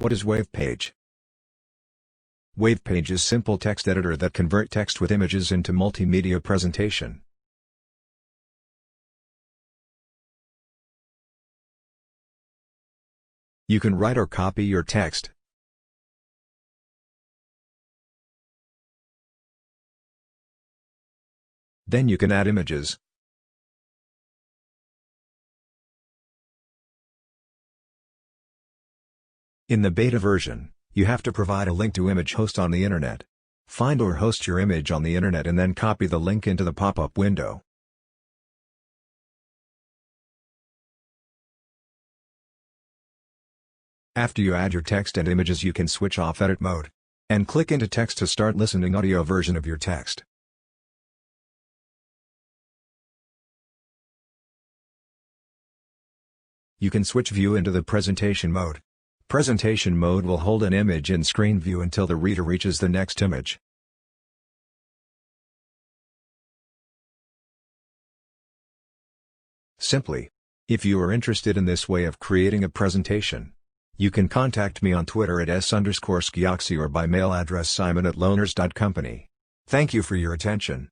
What is WavePage? WavePage is simple text editor that convert text with images into multimedia presentation. You can write or copy your text. Then you can add images. In the beta version, you have to provide a link to image host on the internet. Find or host your image on the internet and then copy the link into the pop-up window. After you add your text and images, you can switch off edit mode and click into text to start listening audio version of your text. You can switch view into the presentation mode. Presentation mode will hold an image in screen view until the reader reaches the next image. Simply. If you are interested in this way of creating a presentation, you can contact me on Twitter at @s_skioxy or by mail address simon@loners.company. Thank you for your attention.